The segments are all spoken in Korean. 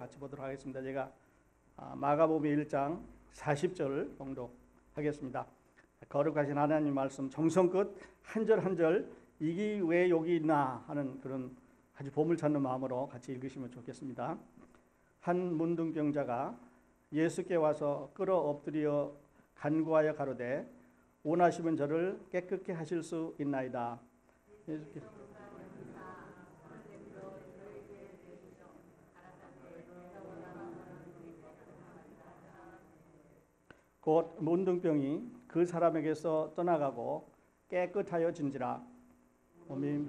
같이 보도록 하겠습니다. 제가 마가복음 1장 40절 봉독하겠습니다. 거룩하신 하나님 말씀 정성껏 한 절 한 절 이게 왜 여기 있나 하는 그런 아주 보물 찾는 마음으로 같이 읽으시면 좋겠습니다. 한 문둥병자가 예수께 와서 끌어 엎드려 간구하여 가로되 원하시면 저를 깨끗게 하실 수 있나이다. 예수께 곧 문둥병이 그 사람에게서 떠나가고 깨끗하여진지라. 아멘.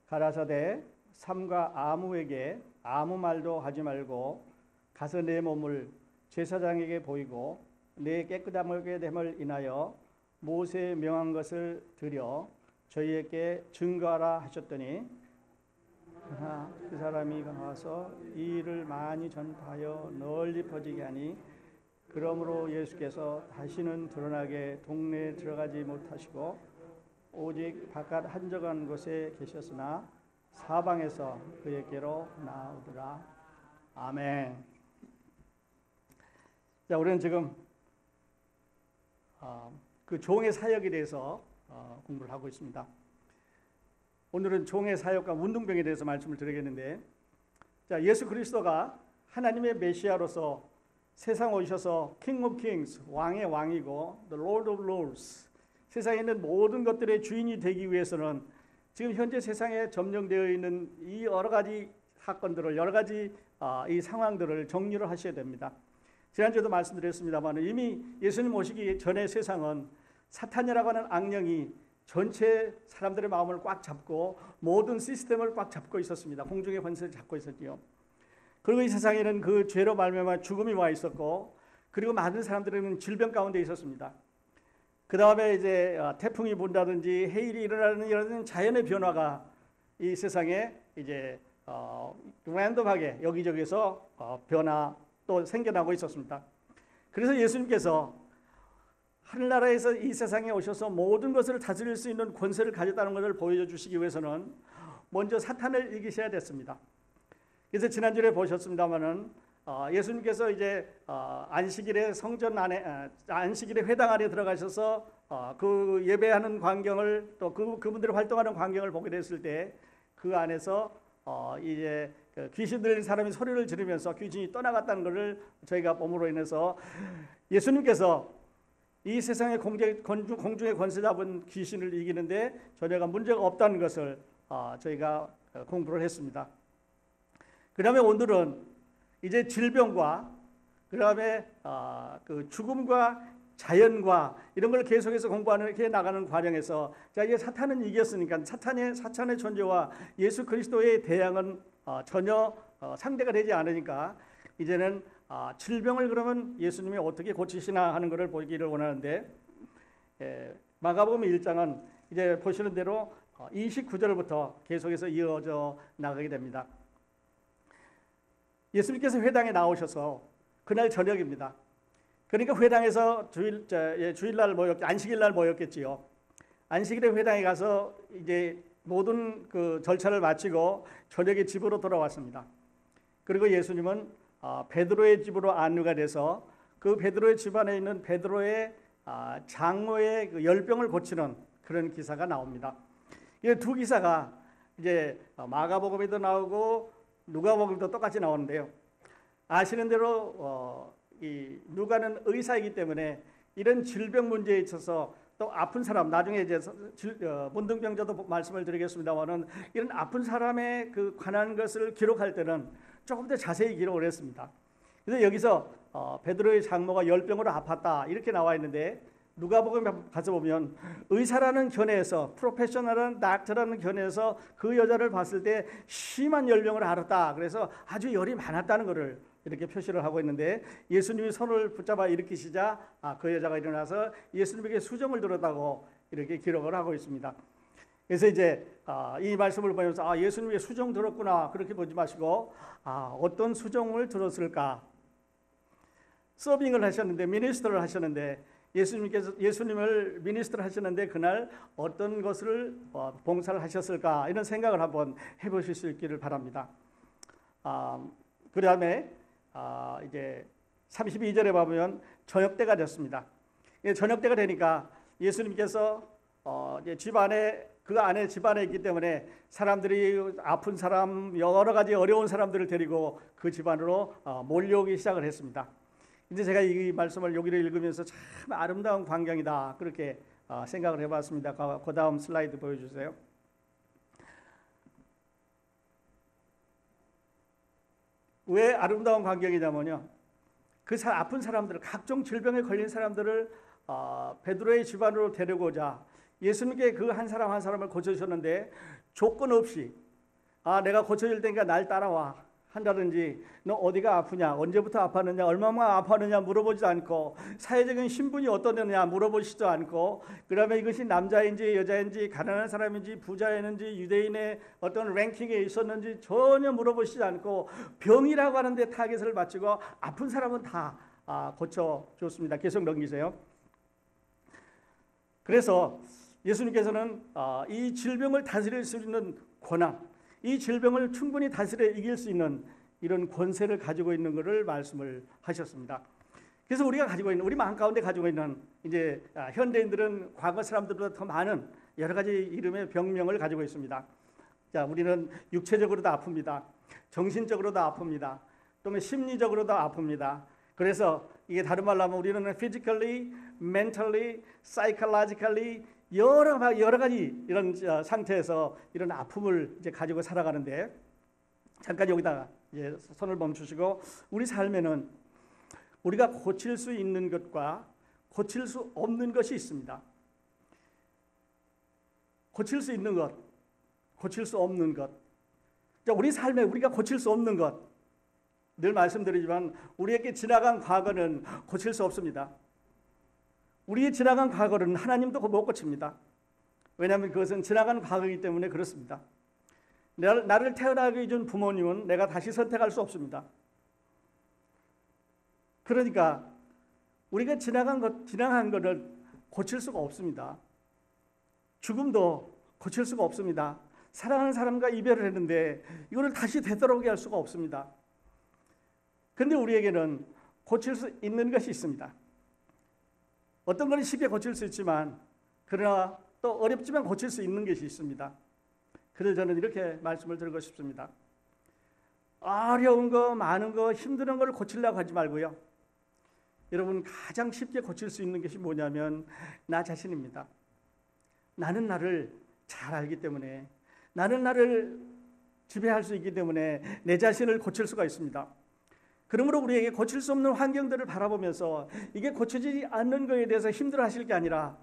가라사대 삼가 아무에게 아무 말도 하지 말고 가서 내 몸을 제사장에게 보이고 내 깨끗함을 됨을 인하여 모세의 명한 것을 드려 저희에게 증거하라 하셨더니 그 사람이 가서 이 일을 많이 전파하여 널리 퍼지게 하니 그러므로 예수께서 다시는 드러나게 동네에 들어가지 못하시고 오직 바깥 한적한 곳에 계셨으나 사방에서 그에게로 나오더라. 아멘. 자, 우리는 지금 그 종의 사역에 대해서 공부를 하고 있습니다. 오늘은 종의 사역과 문둥병에 대해서 말씀을 드리겠는데, 자, 예수 그리스도가 하나님의 메시아로서 세상 오셔서 King of Kings, 왕의 왕이고 The Lord of Lords, 세상에 있는 모든 것들의 주인이 되기 위해서는 지금 현재 세상에 점령되어 있는 이 여러 가지 사건들을, 여러 가지 이 상황들을 정리를 하셔야 됩니다. 지난주에도 말씀드렸습니다만 이미 예수님 오시기 전에 세상은 사탄이라고 하는 악령이 전체 사람들의 마음을 꽉 잡고 모든 시스템을 꽉 잡고 있었습니다. 공중의 권세를 잡고 있었지요. 그리고 이 세상에는 그 죄로 말미암아 죽음이 와 있었고, 그리고 많은 사람들은 질병 가운데 있었습니다. 그 다음에 이제 태풍이 분다든지 해일이 일어나는 이런 자연의 변화가 이 세상에 이제 랜덤하게 여기저기서 변화 또 생겨나고 있었습니다. 그래서 예수님께서 하늘나라에서 이 세상에 오셔서 모든 것을 다스릴 수 있는 권세를 가졌다는 것을 보여주시기 위해서는 먼저 사탄을 이기셔야 됐습니다. 그래서 지난주에 보셨습니다마는 예수님께서 이제 안식일에 성전 안에 안식일에 회당 안에 들어가셔서 그 예배하는 광경을 또 그분들이 활동하는 광경을 보게 됐을 때 그 안에서 이제 귀신 들린 사람이 소리를 지르면서 귀신이 떠나갔다는 것을 저희가 봄으로 인해서 예수님께서 이 세상의 공중의 권세 잡은 귀신을 이기는데 전혀 문제가 없다는 것을 저희가 공부를 했습니다. 그 다음에 오늘은 이제 질병과 그 다음에 그 죽음과 자연과 이런 걸 계속해서 공부하는 게 나가는 과정에서 자, 이제 사탄은 이겼으니까 사탄의 존재와 예수 그리스도의 대항은 전혀 상대가 되지 않으니까 이제는 질병을 그러면 예수님이 어떻게 고치시나 하는 것을 보기를 원하는데, 마가복음 1장은 이제 보시는 대로 29절부터 계속해서 이어져 나가게 됩니다. 예수님께서 회당에 나오셔서 그날 저녁입니다. 그러니까 회당에서 주일날 안식일날 모였겠지요. 안식일에 회당에 가서 이제 모든 그 절차를 마치고 저녁에 집으로 돌아왔습니다. 그리고 예수님은 베드로의 집으로 안내가 돼서 그 베드로의 집 안에 있는 베드로의 장모의 그 열병을 고치는 그런 기사가 나옵니다. 이 두 기사가 이제 마가복음에도 나오고 누가복음도 똑같이 나오는데요. 아시는 대로 이 누가는 의사이기 때문에 이런 질병 문제에 있어서 또 아픈 사람, 나중에 이제 문둥병자도 말씀을 드리겠습니다만은 이런 아픈 사람에 그 관한 것을 기록할 때는 조금 더 자세히 기록을 했습니다. 그래서 여기서 베드로의 장모가 열병으로 아팠다 이렇게 나와 있는데, 누가복음에 가서 보면 의사라는 견해에서, 프로페셔널한 닥터라는 견해에서 그 여자를 봤을 때 심한 열병을 앓았다, 그래서 아주 열이 많았다는 것을 이렇게 표시를 하고 있는데, 예수님이 손을 붙잡아 일으키시자 그 여자가 일어나서 예수님에게 수정을 들었다고 이렇게 기록을 하고 있습니다. 그래서 이제 이 말씀을 보면서 예수님에게 수정 들었구나 그렇게 보지 마시고 어떤 수정을 들었을까. 서빙을 하셨는데, 미니스터를 하셨는데 예수님을 미니스트를 하시는데 그날 어떤 것을 봉사를 하셨을까 이런 생각을 한번 해보실 수 있기를 바랍니다. 그 다음에 이제 32절에 보면 저녁 때가 됐습니다. 저녁 때가 되니까 예수님께서 이제 그 안에 집안에 있기 때문에 사람들이 아픈 사람 여러 가지 어려운 사람들을 데리고 그 집안으로 몰려오기 시작을 했습니다. 이제 제가 이 말씀을 여기를 읽으면서 참 아름다운 광경이다 그렇게 생각을 해봤습니다. 그 다음 슬라이드 보여주세요. 왜 아름다운 광경이냐면요, 아픈 사람들, 각종 질병에 걸린 사람들을 베드로의 집안으로 데려오자 예수님께 그 한 사람 한 사람을 고쳐주셨는데 조건 없이 내가 고쳐줄 테니까 날 따라와 한다든지, 너 어디가 아프냐, 언제부터 아팠느냐, 얼마나 아팠느냐 물어보지도 않고, 사회적인 신분이 어떠느냐 물어보지도 않고, 그 다음에 이것이 남자인지 여자인지 가난한 사람인지 부자였는지 유대인의 어떤 랭킹에 있었는지 전혀 물어보시지 않고 병이라고 하는데 타겟을 맞추고 아픈 사람은 다 고쳐줬습니다. 계속 넘기세요. 그래서 예수님께서는 이 질병을 다스릴 수 있는 권한, 이 질병을 충분히 다스려 이길 수 있는 이런 권세를 가지고 있는 것을 말씀을 하셨습니다. 그래서 우리가 가지고 있는, 우리 마음 가운데 가지고 있는, 이제 현대인들은 과거 사람들보다 더 많은 여러 가지 이름의 병명을 가지고 있습니다. 자, 우리는 육체적으로도 아픕니다. 정신적으로도 아픕니다. 또 심리적으로도 아픕니다. 그래서 이게 다른 말로 하면 우리는 physically, mentally, psychologically 여러 가지 이런 상태에서 이런 아픔을 이제 가지고 살아가는데, 잠깐 여기다가 이제 손을 멈추시고, 우리 삶에는 우리가 고칠 수 있는 것과 고칠 수 없는 것이 있습니다. 고칠 수 있는 것, 고칠 수 없는 것. 우리 삶에 우리가 고칠 수 없는 것, 늘 말씀드리지만 우리에게 지나간 과거는 고칠 수 없습니다. 우리의 지나간 과거는 하나님도 못 고칩니다. 왜냐하면 그것은 지나간 과거이기 때문에 그렇습니다. 나를 태어나게 해준 부모님은 내가 다시 선택할 수 없습니다. 그러니까 우리가 지나간 것을 고칠 수가 없습니다. 죽음도 고칠 수가 없습니다. 사랑하는 사람과 이별을 했는데 이거를 다시 되돌아오게 할 수가 없습니다. 그런데 우리에게는 고칠 수 있는 것이 있습니다. 어떤 것은 쉽게 고칠 수 있지만, 그러나 또 어렵지만 고칠 수 있는 것이 있습니다. 그래서 저는 이렇게 말씀을 드리고 싶습니다. 어려운 거, 많은 거, 힘든 걸 고치려고 하지 말고요. 여러분, 가장 쉽게 고칠 수 있는 것이 뭐냐면 나 자신입니다. 나는 나를 잘 알기 때문에, 나는 나를 지배할 수 있기 때문에 내 자신을 고칠 수가 있습니다. 그러므로 우리에게 고칠 수 없는 환경들을 바라보면서 이게 고쳐지지 않는 것에 대해서 힘들어하실 게 아니라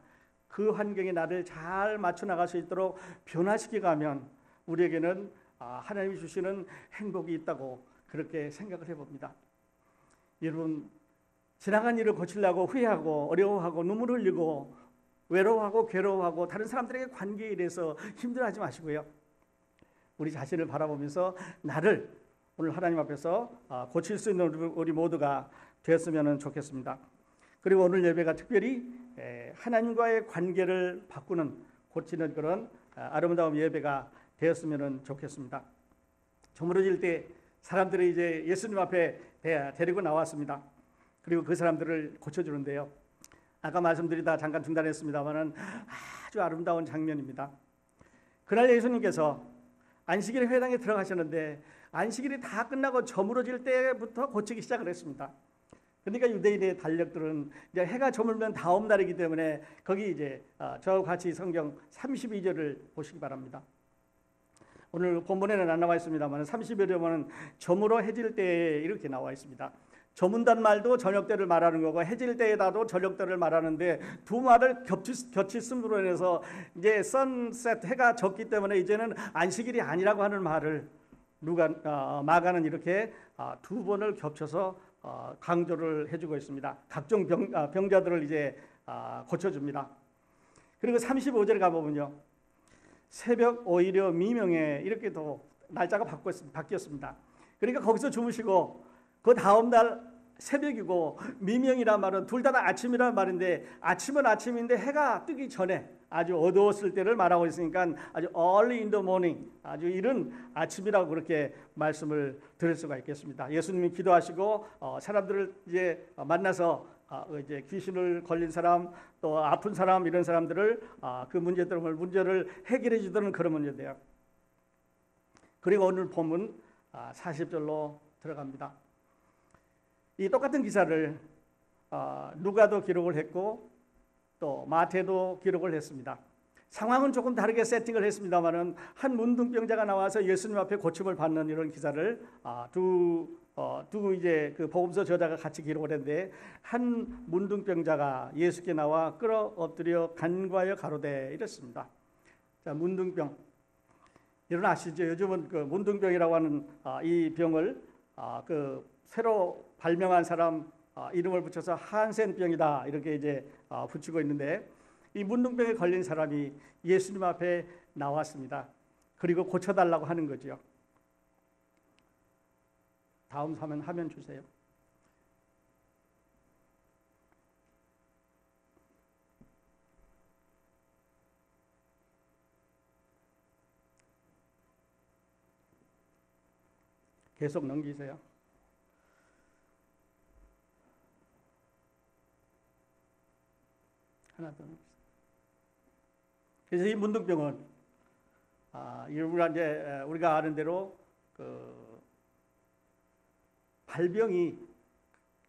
그 환경에 나를 잘 맞춰 나갈 수 있도록 변화시켜 가면 우리에게는 하나님이 주시는 행복이 있다고 그렇게 생각을 해봅니다. 여러분, 지나간 일을 고치려고 후회하고 어려워하고 눈물 흘리고 외로워하고 괴로워하고 다른 사람들에게 관계에 대해서 힘들어하지 마시고요. 우리 자신을 바라보면서 나를 오늘 하나님 앞에서 고칠 수 있는 우리 모두가 되었으면 좋겠습니다. 그리고 오늘 예배가 특별히 하나님과의 관계를 바꾸는, 고치는 그런 아름다운 예배가 되었으면 좋겠습니다. 저물어질 때 사람들이 이제 예수님 앞에 데리고 나왔습니다. 그리고 그 사람들을 고쳐주는데요. 아까 말씀드리다 잠깐 중단했습니다만은 아주 아름다운 장면입니다. 그날 예수님께서 안식일에 회당에 들어가셨는데 안식일이 다 끝나고 저물어질 때부터 고치기 시작을 했습니다. 그러니까 유대인의 달력들은 이제 해가 저물면 다음 날이기 때문에 거기 이제 저와 같이 성경 32절을 보시기 바랍니다. 오늘 본문에는 안 나와 있습니다만 30절에 보면 저물어 해질 때에 이렇게 나와 있습니다. 저문단 말도 저녁 때를 말하는 거고 해질 때에다도 저녁 때를 말하는데 두 말을 겹치음으로 인해서 이제 선셋 해가 졌기 때문에 이제는 안식일이 아니라고 하는 말을 마가는 이렇게 두 번을 겹쳐서 강조를 해주고 있습니다. 각종 병자들을 이제 고쳐줍니다. 그리고 35절에 가보면요, 새벽 오히려 미명에 이렇게 또 날짜가 바뀌었습니다. 그러니까 거기서 주무시고 그 다음 날 새벽이고 미명이란 말은 둘 다 아침이란 말인데 아침은 아침인데 해가 뜨기 전에 아주 어두웠을 때를 말하고 있으니까 아주 early in the morning, 아주 이른 아침이라고 그렇게 말씀을 드릴 수가 있겠습니다. 예수님이 기도하시고 사람들을 이제 만나서 이제 귀신을 걸린 사람 또 아픈 사람 이런 사람들을 그 문제를 해결해 주던 그런 문제인데요. 그리고 오늘 본문 40절로 들어갑니다. 이 똑같은 기사를 누가도 기록을 했고 또 마태도 기록을 했습니다. 상황은 조금 다르게 세팅을 했습니다만은 한 문둥병자가 나와서 예수님 앞에 고침을 받는 이런 기사를 두 이제 그 복음서 저자가 같이 기록을 했는데 한 문둥병자가 예수께 나와 끌어 엎드려 간과하여 가로되 이랬습니다. 자, 문둥병 여러분 아시죠? 요즘은 그 문둥병이라고 하는 이 병을 그 새로 발명한 사람 이름을 붙여서 한센병이다 이렇게 이제 붙이고 있는데 이 문둥병에 걸린 사람이 예수님 앞에 나왔습니다. 그리고 고쳐달라고 하는 거죠. 다음 화면 주세요. 계속 넘기세요. 하나 더. 그래서 이 문둥병은 우리가 아는 대로 그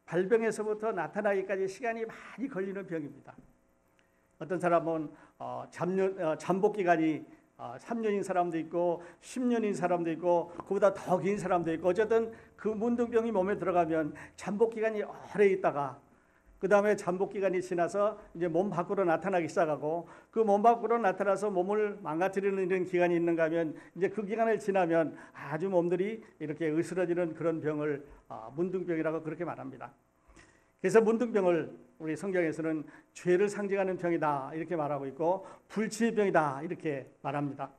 발병에서부터 나타나기까지 시간이 많이 걸리는 병입니다. 어떤 사람은 잠복 기간이 3년인 사람도 있고 10년인 사람도 있고 그보다 더 긴 사람도 있고 어쨌든 그 문둥병이 몸에 들어가면 잠복 기간이 오래 있다가 그 다음에 잠복 기간이 지나서 이제 몸 밖으로 나타나기 시작하고 그 몸 밖으로 나타나서 몸을 망가뜨리는 이런 기간이 있는가 하면 이제 그 기간을 지나면 아주 몸들이 이렇게 으스러지는 그런 병을 문둥병이라고 그렇게 말합니다. 그래서 문둥병을 우리 성경에서는 죄를 상징하는 병이다 이렇게 말하고 있고 불치의 병이다 이렇게 말합니다.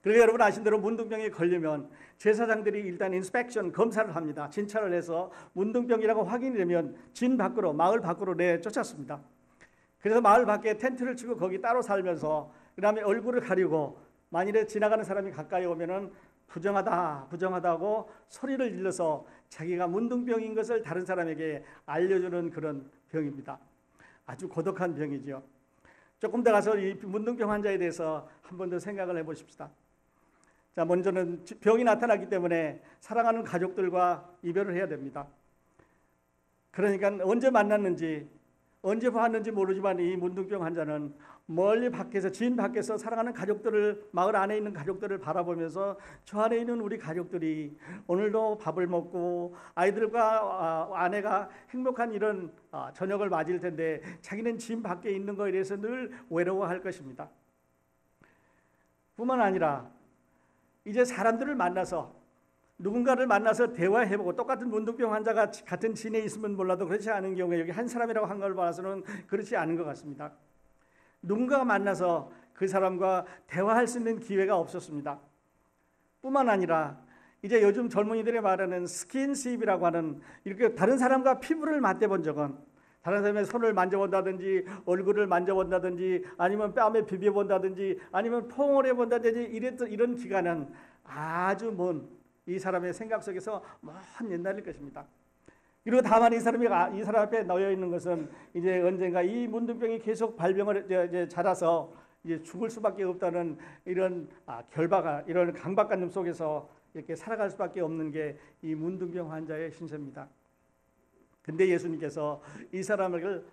그리고 여러분 아신 대로 문둥병에 걸리면 제사장들이 일단 인스펙션 검사를 합니다. 진찰을 해서 문둥병이라고 확인이 되면 마을 밖으로 내쫓았습니다. 그래서 마을 밖에 텐트를 치고 거기 따로 살면서 그 다음에 얼굴을 가리고 만일에 지나가는 사람이 가까이 오면은 부정하다고 소리를 질러서 자기가 문둥병인 것을 다른 사람에게 알려주는 그런 병입니다. 아주 고독한 병이죠. 조금 더 가서 이 문둥병 환자에 대해서 한 번 더 생각을 해보십시다. 자, 먼저는 병이 나타나기 때문에 사랑하는 가족들과 이별을 해야 됩니다. 그러니까 언제 만났는지 언제 봤는지 모르지만 이 문둥병 환자는 멀리 밖에서 진 밖에서 사랑하는 가족들을 마을 안에 있는 가족들을 바라보면서 저 안에 있는 우리 가족들이 오늘도 밥을 먹고 아이들과 아내가 행복한 이런 저녁을 맞을 텐데 자기는 진 밖에 있는 거에 대해서 늘 외로워할 것입니다. 뿐만 아니라 이제 사람들을 만나서 누군가를 만나서 대화해보고 똑같은 문둥병 환자가 같은 진에 있으면 몰라도 그렇지 않은 경우에 여기 한 사람이라고 한 걸 봐서는 그렇지 않은 것 같습니다. 누군가가 만나서 그 사람과 대화할 수 있는 기회가 없었습니다. 뿐만 아니라 이제 요즘 젊은이들이 말하는 스킨십이라고 하는 이렇게 다른 사람과 피부를 맞대본 적은 다른 사람의 손을 만져본다든지 얼굴을 만져본다든지 아니면 뺨에 비벼본다든지 아니면 포옹을 해본다든지 이런 기간은 아주 먼 이 사람의 생각 속에서 먼 옛날일 것입니다. 그리고 다만 이 사람 앞에 놓여 있는 것은 이제 언젠가 이 문둥병이 계속 발병을 자라서 이제 죽을 수밖에 없다는 이런 이런 강박관념 속에서 이렇게 살아갈 수밖에 없는 게 이 문둥병 환자의 신세입니다. 근데 예수님께서 이 사람을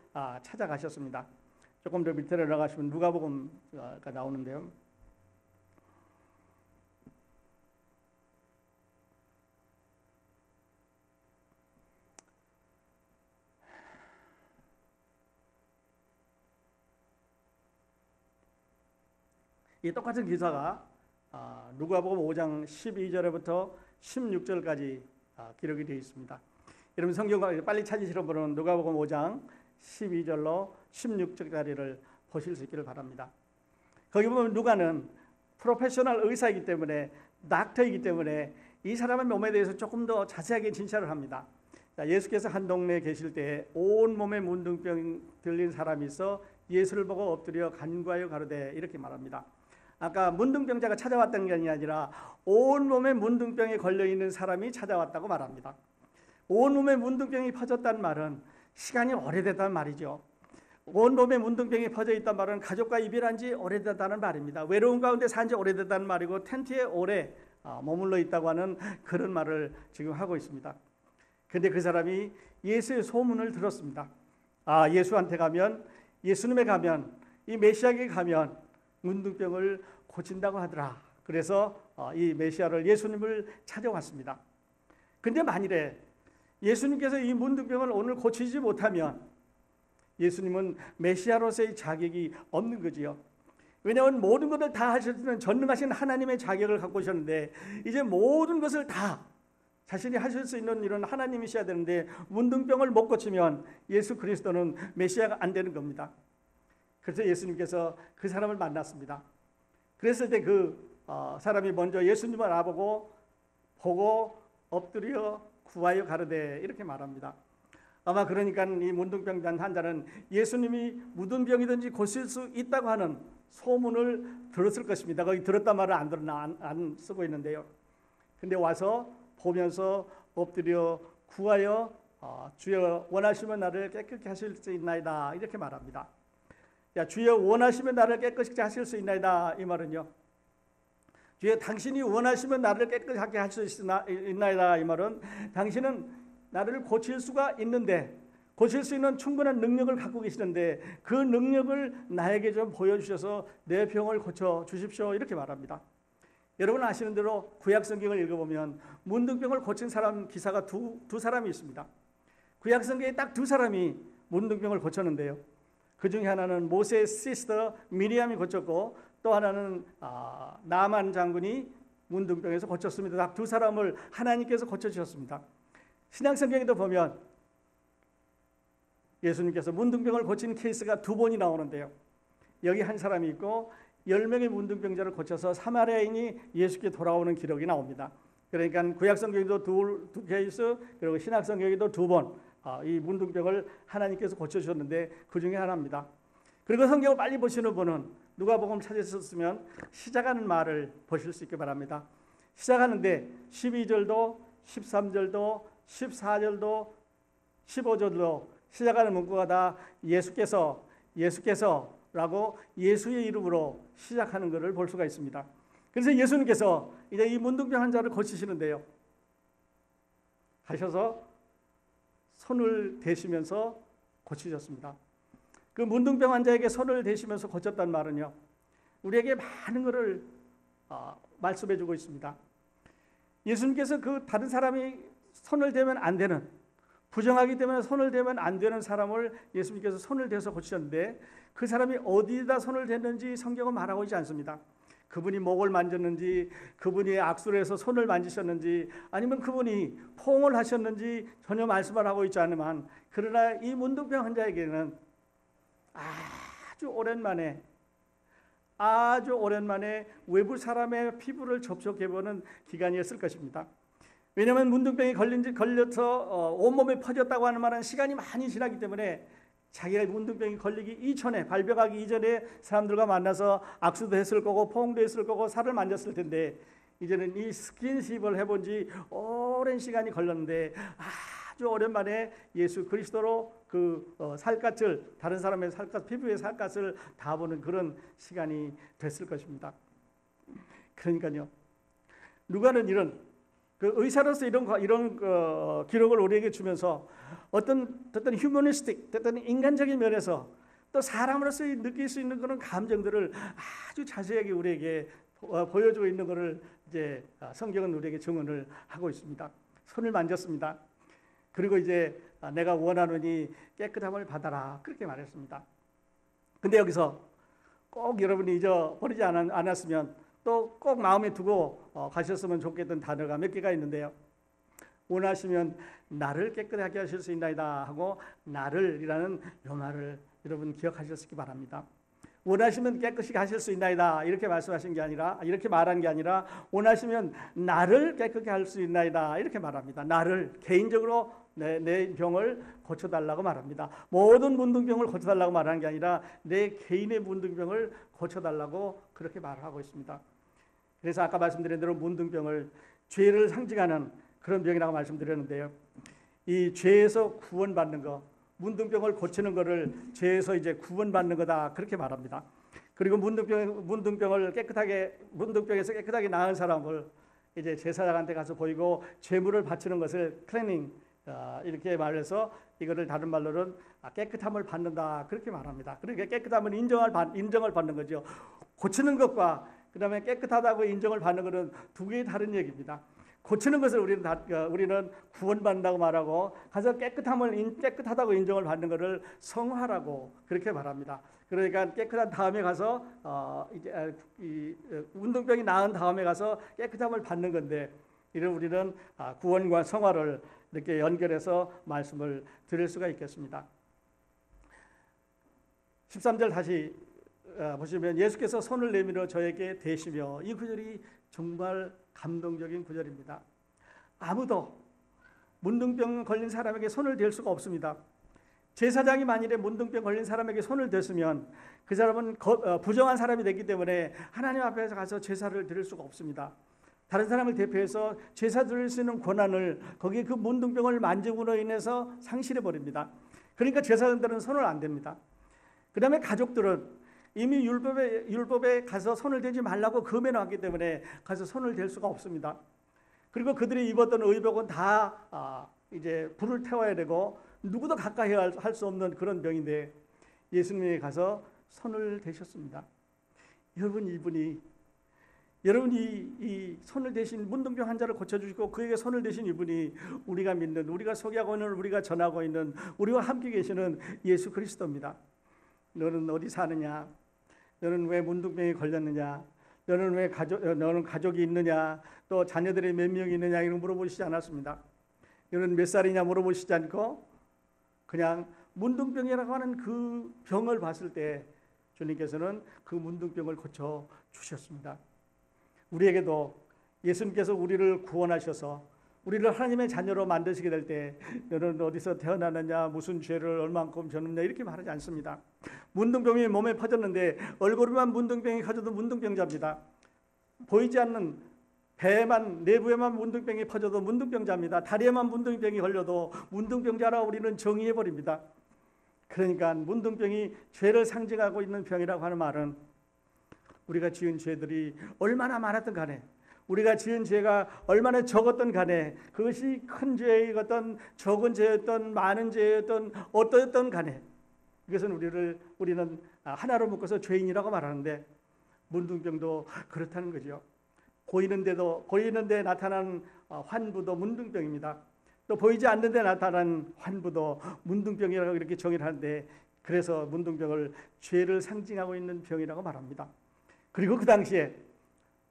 찾아가셨습니다. 조금 더 밑으로 나가시면 누가복음가 나오는데요. 이 똑같은 기사가 누가복음 5장 12절부터 16절까지 기록이 되어 있습니다. 여러분 성경 빨리 찾으시는 분은 누가복음 5장 12절로 16절까지를 보실 수 있기를 바랍니다. 거기 보면 누가는 프로페셔널 의사이기 때문에 닥터이기 때문에 이 사람의 몸에 대해서 조금 더 자세하게 진찰을 합니다. 자, 예수께서 한 동네에 계실 때 온몸에 문둥병 들린 사람이 있어 예수를 보고 엎드려 간구하여 가로되 이렇게 말합니다. 아까 문둥병자가 찾아왔다는 게 아니라 온몸에 문둥병에 걸려있는 사람이 찾아왔다고 말합니다. 온몸에 문둥병이 퍼졌다는 말은 시간이 오래됐다는 말이죠. 온몸에 문둥병이 퍼져 있단 말은 가족과 이별한 지 오래됐다는 말입니다. 외로운 가운데 산 지 오래됐다는 말이고 텐트에 오래 머물러 있다고 하는 그런 말을 지금 하고 있습니다. 그런데 그 사람이 예수의 소문을 들었습니다. 아, 예수한테 가면, 예수님에 가면, 이 메시아에게 가면 문둥병을 고친다고 하더라. 그래서 이 메시아를, 예수님을 찾아왔습니다. 근데 만일에 예수님께서 이 문둥병을 오늘 고치지 못하면 예수님은 메시아로서의 자격이 없는 거지요. 왜냐하면 모든 것을 다 하시는 전능하신 하나님의 자격을 갖고 오셨는데 이제 모든 것을 다 자신이 하실 수 있는 이런 하나님이셔야 되는데 문둥병을 못 고치면 예수 그리스도는 메시아가 안 되는 겁니다. 그래서 예수님께서 그 사람을 만났습니다. 그랬을 때 그 사람이 먼저 예수님을 알아보고 보고 엎드려 구하여 가로되 이렇게 말합니다. 아마 그러니까 이 문둥병 환자는 예수님이 무슨 병이든지 고칠 수 있다고 하는 소문을 들었을 것입니다. 거기 들었단 말을 안 쓰고 있는데요. 근데 와서 보면서 엎드려 구하여 주여 원하시면 나를 깨끗게 하실 수 있나이다 이렇게 말합니다. 야, 주여 원하시면 나를 깨끗게 하실 수 있나이다 이 말은요. 주여 당신이 원하시면 나를 깨끗하게 할 수 있나이다 이 말은 당신은 나를 고칠 수가 있는데 고칠 수 있는 충분한 능력을 갖고 계시는데 그 능력을 나에게 좀 보여주셔서 내 병을 고쳐 주십시오 이렇게 말합니다. 여러분 아시는 대로 구약 성경을 읽어보면 문둥병을 고친 사람 기사가 두 사람이 있습니다. 구약 성경에 딱 두 사람이 문둥병을 고쳤는데요. 그 중에 하나는 모세의 시스터 미리암이 고쳤고 또 하나는 나만 장군이 문둥병에서 고쳤습니다. 딱 두 사람을 하나님께서 고쳐주셨습니다. 신약성경에도 보면 예수님께서 문둥병을 고친 케이스가 두 번이 나오는데요. 여기 한 사람이 있고 10명의 문둥병자를 고쳐서 사마리아인이 예수께 돌아오는 기록이 나옵니다. 그러니까 구약성경에도 두 케이스 그리고 신약성경에도 두 번 이 문둥병을 하나님께서 고쳐주셨는데 그 중에 하나입니다. 그리고 성경을 빨리 보시는 분은 누가복음 찾으셨으면 시작하는 말을 보실 수 있게 바랍니다. 시작하는데 12절도 13절도 14절도 15절도 시작하는 문구가 다 예수께서라고 예수의 이름으로 시작하는 것을 볼 수가 있습니다. 그래서 예수님께서 이제 이 문둥병 환자를 고치시는데요. 가셔서 손을 대시면서 고치셨습니다. 그 문둥병 환자에게 손을 대시면서 고쳤단 말은요. 우리에게 많은 것을 말씀해 주고 있습니다. 예수님께서 그 다른 사람이 손을 대면 안 되는 부정하기 때문에 손을 대면 안 되는 사람을 예수님께서 손을 대서 고치셨는데 그 사람이 어디다 손을 댔는지 성경은 말하고 있지 않습니다. 그분이 목을 만졌는지 그분이 악수를 해서 손을 만지셨는지 아니면 그분이 포옹을 하셨는지 전혀 말씀을 하고 있지 않으면 그러나 이 문둥병 환자에게는 아주 오랜만에 외부 사람의 피부를 접촉해보는 기간이었을 것입니다. 왜냐하면 문둥병이 걸려서 온몸에 퍼졌다고 하는 말은 시간이 많이 지나기 때문에 자기가 문둥병이 걸리기 이전에 발병하기 이전에 사람들과 만나서 악수도 했을 거고 포옹도 했을 거고 살을 만졌을 텐데 이제는 이 스킨십을 해본 지 오랜 시간이 걸렸는데 아주 오랜만에 예수 그리스도로 그 살갗을 다른 사람의 살갗 피부의 살갗을 다 보는 그런 시간이 됐을 것입니다. 그러니까요. 누가는 이런 그 의사로서 이런 기록을 우리에게 주면서 어떤 휴머니스틱, 어떤 인간적인 면에서 또 사람으로서 느낄 수 있는 그런 감정들을 아주 자세하게 우리에게 보여주고 있는 것을 이제 성경은 우리에게 증언을 하고 있습니다. 손을 만졌습니다. 그리고 이제 내가 원하노니 깨끗함을 받아라 그렇게 말했습니다. 근데 여기서 꼭 여러분이 잊어버리지 않았으면 또 꼭 마음에 두고 가셨으면 좋겠던 단어가 몇 개가 있는데요. 원하시면 나를 깨끗하게 하실 수 있나이다 하고 나를이라는 이 말을 여러분 기억하셨기 바랍니다. 원하시면 깨끗이 가실 수 있나이다. 이렇게 말씀하신 게 아니라, 이렇게 말한 게 아니라, 원하시면 나를 깨끗게 할 수 있나이다. 이렇게 말합니다. 나를 개인적으로 내 병을 고쳐달라고 말합니다. 모든 문둥병을 고쳐달라고 말하는 게 아니라 내 개인의 문둥병을 고쳐달라고 그렇게 말하고 있습니다. 그래서 아까 말씀드린 대로 문둥병을 죄를 상징하는 그런 병이라고 말씀드렸는데요. 이 죄에서 구원받는 거, 문둥병을 고치는 것을 죄에서 이제 구원받는 거다 그렇게 말합니다. 그리고 문둥병에서 깨끗하게 나은 사람을 이제 제사장한테 가서 보이고 제물을 바치는 것을 클리닝 이렇게 말해서 이거를 다른 말로는 깨끗함을 받는다 그렇게 말합니다. 그러니까 깨끗함은 인정을 받는 거죠. 고치는 것과 그다음에 깨끗하다고 인정을 받는 것은 두 개의 다른 얘기입니다. 고치는 것을 우리는 구원받는다고 말하고 가서 깨끗하다고 인정을 받는 것을 성화라고 그렇게 말합니다. 그러니까 깨끗한 다음에 가서 문둥병이 나은 다음에 가서 깨끗함을 받는 건데 이를 우리는 구원과 성화를 이렇게 연결해서 말씀을 드릴 수가 있겠습니다. 13절 다시 보시면 예수께서 손을 내밀어 저에게 대시며, 이 구절이 정말 감동적인 구절입니다. 아무도 문둥병 걸린 사람에게 손을 댈 수가 없습니다. 제사장이 만일에 문둥병 걸린 사람에게 손을 댔으면 그 사람은 부정한 사람이 됐기 때문에 하나님 앞에서 가서 제사를 드릴 수가 없습니다. 다른 사람을 대표해서 제사 드릴 수 있는 권한을 거기에 그 문둥병을 만짐으로 인해서 상실해 버립니다. 그러니까 제사장들은 손을 안 댑니다. 그 다음에 가족들은 이미 율법에 가서 손을 대지 말라고 금해 놨기 때문에 가서 손을 댈 수가 없습니다. 그리고 그들이 입었던 의복은 다 이제 불을 태워야 되고 누구도 가까이 할 수 없는 그런 병인데 예수님이 가서 손을 대셨습니다. 여러분이 이 손을 대신 문둥병 환자를 고쳐주시고 그에게 손을 대신 이분이 우리가 믿는, 우리가 소개하고 있는, 우리가 전하고 있는, 우리와 함께 계시는 예수 그리스도입니다. 너는 어디 사느냐? 너는 왜 문둥병에 걸렸느냐? 너는 가족이 있느냐? 또 자녀들이 몇 명이 있느냐? 이런 물어보시지 않았습니다. 너는 몇 살이냐 물어보시지 않고 그냥 문둥병이라고 하는 그 병을 봤을 때 주님께서는 그 문둥병을 고쳐 주셨습니다. 우리에게도 예수님께서 우리를 구원하셔서 우리를 하나님의 자녀로 만드시게 될 때 너는 어디서 태어나느냐, 무슨 죄를 얼만큼 졌느냐 이렇게 말하지 않습니다. 문둥병이 몸에 퍼졌는데 얼굴에만 문둥병이 퍼져도 문둥병자입니다. 보이지 않는 배에만, 내부에만 문둥병이 퍼져도 문둥병자입니다. 다리에만 문둥병이 걸려도 문둥병자라 우리는 정의해버립니다. 그러니까 문둥병이 죄를 상징하고 있는 병이라고 하는 말은 우리가 지은 죄들이 얼마나 많았든 간에, 우리가 지은 죄가 얼마나 적었든 간에, 그것이 큰 죄이었던 적은 죄였던 많은 죄였던 어떠했던 간에 이것은 우리는 하나로 묶어서 죄인이라고 말하는데 문둥병도 그렇다는 거죠. 보이는데 나타난 환부도 문둥병입니다. 또 보이지 않는 데 나타난 환부도 문둥병이라고 이렇게 정의를 하는데 그래서 문둥병을 죄를 상징하고 있는 병이라고 말합니다. 그리고 그 당시에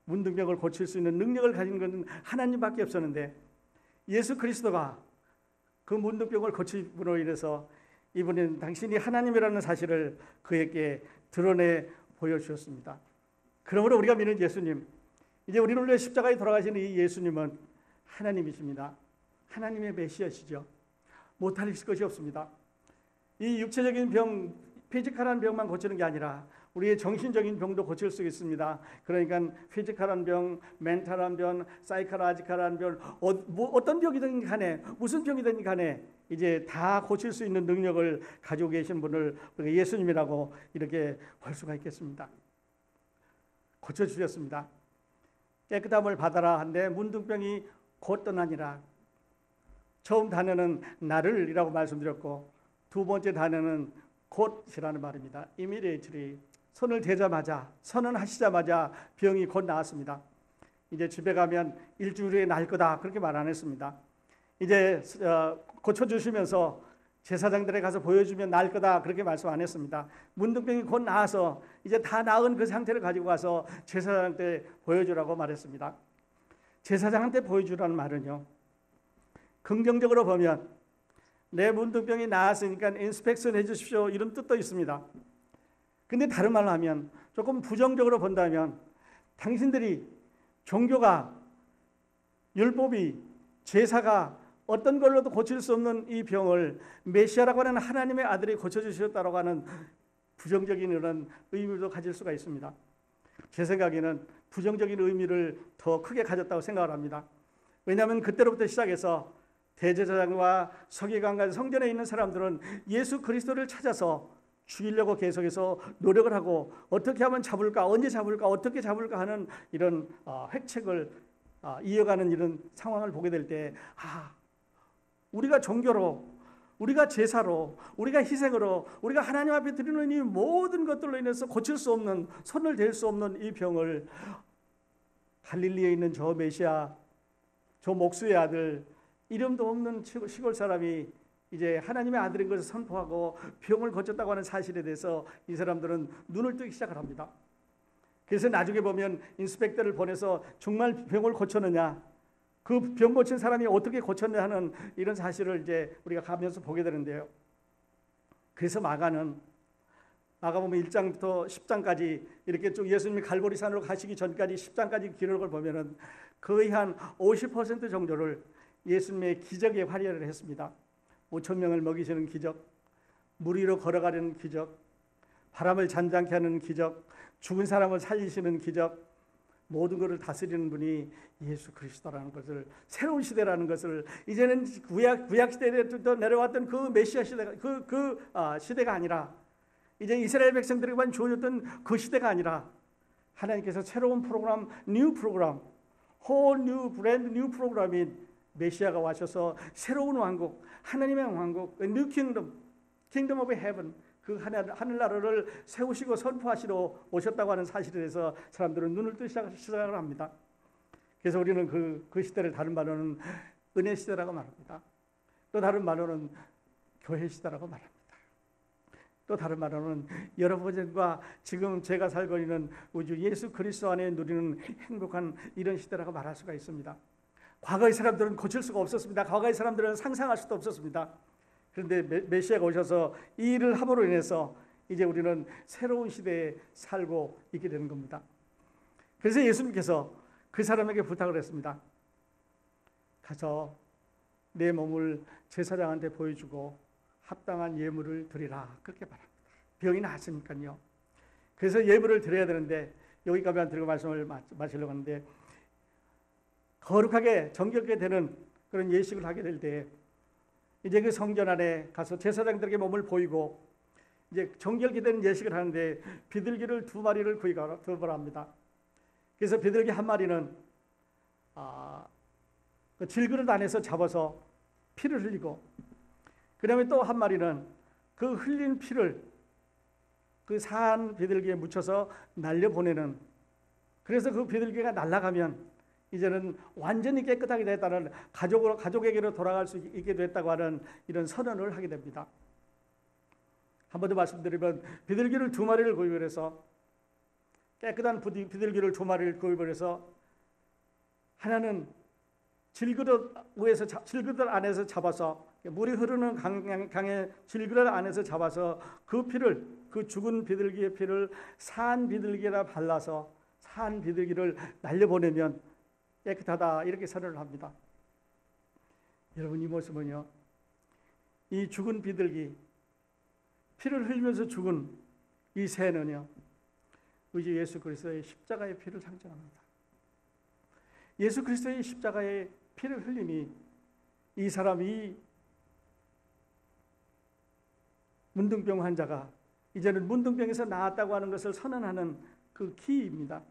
문둥병을 고칠 수 있는 능력을 가진 것은 하나님밖에 없었는데 예수 그리스도가 그 문둥병을 고침으로 인해서 이분은 당신이 하나님이라는 사실을 그에게 드러내 보여주셨습니다. 그러므로 우리가 믿는 예수님, 이제 우리를 위해 십자가에 돌아가신 이 예수님은 하나님이십니다. 하나님의 메시아시죠. 못하실 것이 없습니다. 이 육체적인 병, 피지컬한 병만 고치는 게 아니라 우리의 정신적인 병도 고칠 수 있습니다. 그러니까 피지컬한 병, 멘탈한 병, 사이코로지컬한 병, 어떤 병이든 간에 무슨 병이든 간에 이제 다 고칠 수 있는 능력을 가지고 계신 분을 우리가 예수님이라고 이렇게 볼 수가 있겠습니다. 고쳐주셨습니다. 깨끗함을 받아라 한데 문둥병이 곧 떠나니라. 처음 단어는 나를이라고 말씀드렸고 두 번째 단어는 곧이라는 말입니다. immediately. 손을 대자마자, 선언하시자마자 병이 곧 나았습니다. 이제 집에 가면 일주일 후에 날 거다 그렇게 말 안 했습니다. 이제 고쳐주시면서 제사장들에 가서 보여주면 날 거다 그렇게 말씀 안 했습니다. 문둥병이 곧 나아서 이제 다 나은 그 상태를 가지고 가서 제사장한테 보여주라고 말했습니다. 제사장한테 보여주라는 말은요, 긍정적으로 보면 내 문둥병이 나았으니까 인스펙션 해주십시오 이런 뜻도 있습니다. 근데 다른 말로 하면, 조금 부정적으로 본다면, 당신들이 종교가, 율법이, 제사가 어떤 걸로도 고칠 수 없는 이 병을 메시아라고 하는 하나님의 아들이 고쳐주셨다고 하는 부정적인 이런 의미도 가질 수가 있습니다. 제 생각에는 부정적인 의미를 더 크게 가졌다고 생각을 합니다. 왜냐하면 그때로부터 시작해서 대제사장과 서기관과 성전에 있는 사람들은 예수 그리스도를 찾아서 죽이려고 계속해서 노력을 하고, 어떻게 하면 잡을까, 언제 잡을까, 어떻게 잡을까 하는 이런 획책을 이어가는 이런 상황을 보게 될 때, 우리가 종교로, 우리가 제사로, 우리가 희생으로, 우리가 하나님 앞에 드리는 이 모든 것들로 인해서 고칠 수 없는, 손을 댈 수 없는 이 병을 갈릴리에 있는 저 메시아, 저 목수의 아들, 이름도 없는 시골 사람이 이제 하나님의 아들인 것을 선포하고 병을 고쳤다고 하는 사실에 대해서 이 사람들은 눈을 뜨기 시작을 합니다. 그래서 나중에 보면 인스펙터를 보내서 정말 병을 고쳤느냐, 그 병 고친 사람이 어떻게 고쳤냐 하는 이런 사실을 이제 우리가 가면서 보게 되는데요. 그래서 마가보면 1장부터 10장까지 이렇게 쭉 예수님이 갈보리산으로 가시기 전까지 10장까지 기록을 보면은 거의 한 50% 정도를 예수님의 기적에 활용을 했습니다. 5천 명을 먹이시는 기적, 물 위로 걸어가려는 기적, 바람을 잔잔케 하는 기적, 죽은 사람을 살리시는 기적, 모든 것을 다스리는 분이 예수 그리스도라는 것을, 새로운 시대라는 것을, 이제는 구약 시대에 내려왔던 그 메시아 시대가 시대가 아니라, 이제 이스라엘 백성들에게만 주어졌던 그 시대가 아니라, 하나님께서 새로운 프로그램, 뉴 프로그램, whole new brand new 프로그램인 메시아가 와셔서 새로운 왕국, 하나님의 왕국, new kingdom, kingdom of heaven, 그 하늘나라를 세우시고 선포하시러 오셨다고 하는 사실에 대해서 사람들은 눈을 뜨기 시작을 합니다. 그래서 우리는 그 시대를 다른 말로는 은혜 시대라고 말합니다. 또 다른 말로는 교회 시대라고 말합니다. 또 다른 말로는 여러분과 지금 제가 살고 있는 우주 예수 그리스도 안에 누리는 행복한 이런 시대라고 말할 수가 있습니다. 과거의 사람들은 고칠 수가 없었습니다. 과거의 사람들은 상상할 수도 없었습니다. 그런데 메시아가 오셔서 이 일을 함으로 인해서 이제 우리는 새로운 시대에 살고 있게 되는 겁니다. 그래서 예수님께서 그 사람에게 부탁을 했습니다. 가서 내 몸을 제사장한테 보여주고 합당한 예물을 드리라, 그렇게 말합니다. 병이 나았으니까요. 그래서 예물을 드려야 되는데, 여기까지만 드리고 말씀을 마치려고 하는데, 거룩하게 정결하게 되는 그런 예식을 하게 될 때, 이제 그 성전 안에 가서 제사장들에게 몸을 보이고 이제 정결케 되는 예식을 하는데, 비둘기를 2마리를 구입을 합니다. 그래서 비둘기 1마리는 그 질그릇 안에서 잡아서 피를 흘리고, 그 다음에 또 1마리는 그 흘린 피를 그 산 비둘기에 묻혀서 날려보내는, 그래서 그 비둘기가 날아가면 이제는 완전히 깨끗하게 됐다는, 가족에게로 돌아갈 수 있게 됐다고 하는 이런 선언을 하게 됩니다. 한 번 더 말씀드리면, 비둘기를 2마리를 구입을 해서, 깨끗한 비둘기를 2마리를 구입을 해서, 하나는 질그릇 안에서 잡아서, 물이 흐르는 강의 질그릇 안에서 잡아서 그 피를, 그 죽은 비둘기의 피를 산 비둘기에다 발라서 산 비둘기를 날려보내면 깨끗하다, 이렇게 선언을 합니다. 여러분, 이 모습은요, 이 죽은 비둘기, 피를 흘리면서 죽은 이 새는요, 우리 예수 그리스도의 십자가의 피를 상징합니다. 예수 그리스도의 십자가의 피를 흘림이 이 사람이, 문둥병 환자가 이제는 문둥병에서 나았다고 하는 것을 선언하는 그 키입니다.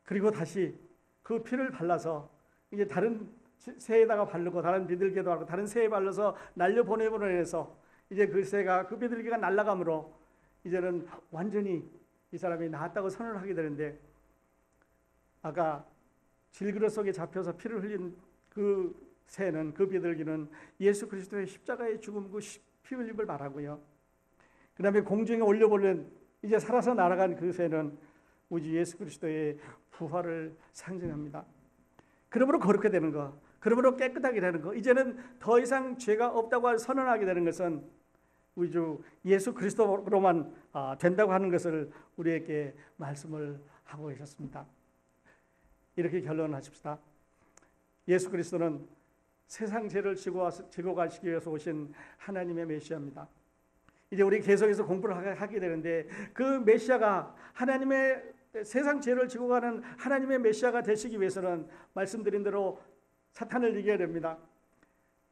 그리고 다시 그 피를 발라서 이제 다른 새에다가 바르고, 다른 비둘기에도 하고, 다른 새에 발라서 날려보내므로 해서 이제 그 새가, 그 비둘기가 날아감으로 이제는 완전히 이 사람이 나았다고 선언을 하게 되는데, 아까 질그릇 속에 잡혀서 피를 흘린 그 새는, 그 비둘기는 예수 그리스도의 십자가의 죽음, 그 피 흘림을 말하고요. 그 다음에 공중에 올려보낸 이제 살아서 날아간 그 새는 우리 예수 그리스도의 부활을 상징합니다. 그러므로 거룩하게 되는 것, 그러므로 깨끗하게 되는 것, 이제는 더 이상 죄가 없다고 선언하게 되는 것은 우리 주 예수 그리스도로만 된다고 하는 것을 우리에게 말씀을 하고 계셨습니다. 이렇게 결론하십시다. 예수 그리스도는 세상 죄를 지고 가시기 위해서 오신 하나님의 메시아입니다. 이제 우리 계속해서 공부를 하게 되는데 그 메시아가 하나님의 세상 죄를 지고 가는 하나님의 메시아가 되시기 위해서는 말씀드린 대로 사탄을 이겨야 됩니다.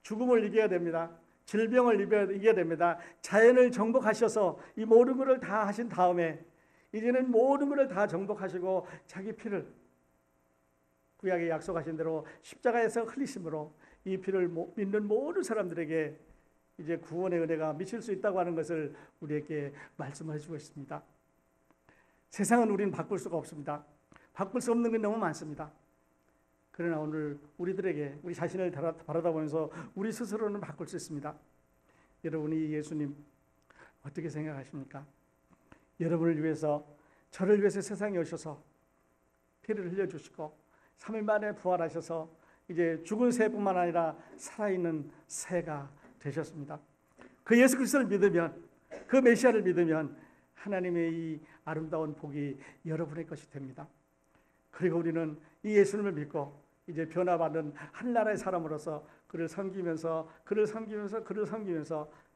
죽음을 이겨야 됩니다. 질병을 이겨야 됩니다. 자연을 정복하셔서 이 모든 것을 다 하신 다음에 이제는 모든 것을 다 정복하시고 자기 피를 구약에 약속하신 대로 십자가에서 흘리심으로 이 피를 믿는 모든 사람들에게 이제 구원의 은혜가 미칠 수 있다고 하는 것을 우리에게 말씀해 주고 있습니다. 세상은 우리는 바꿀 수가 없습니다. 바꿀 수 없는 게 너무 많습니다. 그러나 오늘 우리들에게 우리 자신을 바라다보면서 우리 스스로는 바꿀 수 있습니다. 여러분이 예수님 어떻게 생각하십니까? 여러분을 위해서 저를 위해서 세상에 오셔서 피를 흘려주시고 3일 만에 부활하셔서 이제 죽은 새뿐만 아니라 살아있는 새가 되셨습니다. 그 예수 그리스도를 믿으면 그 메시아를 믿으면 하나님의 이 아름다운 복이 여러분의 것이 됩니다. 그리고 우리는 이 예수님을 믿고 이제 변화받는 한나라의 사람으로서 그를 섬기면서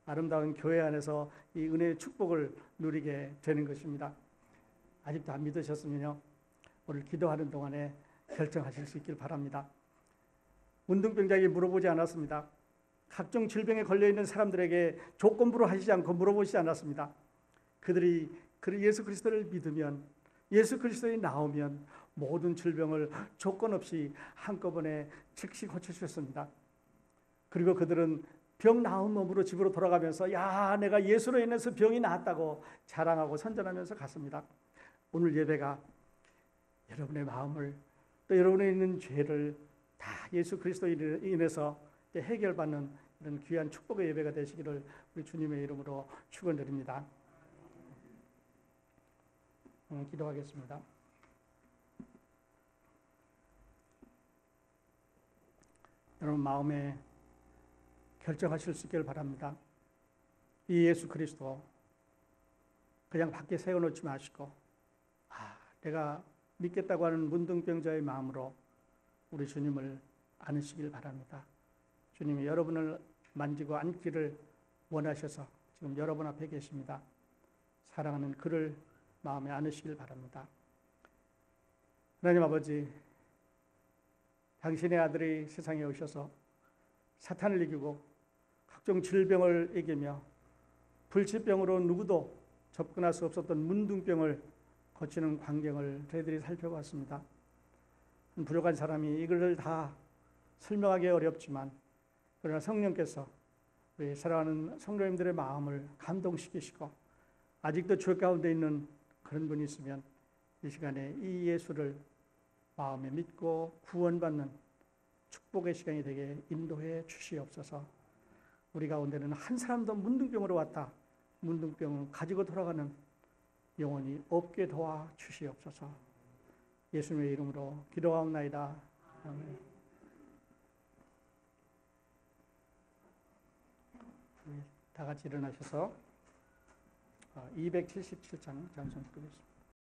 아름다운 교회 안에서 이 은혜의 축복을 누리게 되는 것입니다. 아직도 안 믿으셨으면요, 오늘 기도하는 동안에 결정하실 수 있길 바랍니다. 문둥병자에게 물어보지 않았습니다. 각종 질병에 걸려있는 사람들에게 조건부로 하시지 않고 물어보시지 않았습니다. 그들이 예수 그리스도를 믿으면, 예수 그리스도에 나오면 모든 질병을 조건 없이 한꺼번에 즉시 고쳐주셨습니다. 그리고 그들은 병 나은 몸으로 집으로 돌아가면서 야, 내가 예수로 인해서 병이 나았다고 자랑하고 선전하면서 갔습니다. 오늘 예배가 여러분의 마음을 또 여러분에 있는 죄를 다 예수 그리스도로 인해서 해결받는 이런 귀한 축복의 예배가 되시기를 우리 주님의 이름으로 축원드립니다. 기도하겠습니다. 여러분 마음에 결정하실 수 있기를 바랍니다. 이 예수 그리스도 그냥 밖에 세워놓지 마시고 내가 믿겠다고 하는 문둥병자의 마음으로 우리 주님을 안으시길 바랍니다. 주님이 여러분을 만지고 안기를 원하셔서 지금 여러분 앞에 계십니다. 사랑하는 그를 마음에 안으시길 바랍니다. 하나님 아버지, 당신의 아들이 세상에 오셔서 사탄을 이기고 각종 질병을 이기며 불치병으로 누구도 접근할 수 없었던 문둥병을 거치는 광경을 저희들이 살펴봤습니다. 부족한 사람이 이것을 다 설명하기 어렵지만 그러나 성령께서 우리 사랑하는 성도님들의 마음을 감동시키시고 아직도 죄 가운데 있는 그런 분이 있으면 이 시간에 이 예수를 마음에 믿고 구원받는 축복의 시간이 되게 인도해 주시옵소서. 우리 가운데는 한 사람도 문둥병으로 왔다, 문둥병을 가지고 돌아가는 영혼이 없게 도와 주시옵소서. 예수님의 이름으로 기도하옵나이다. 아멘. 다 같이 일어나셔서 277장 찬송 부르겠습니다.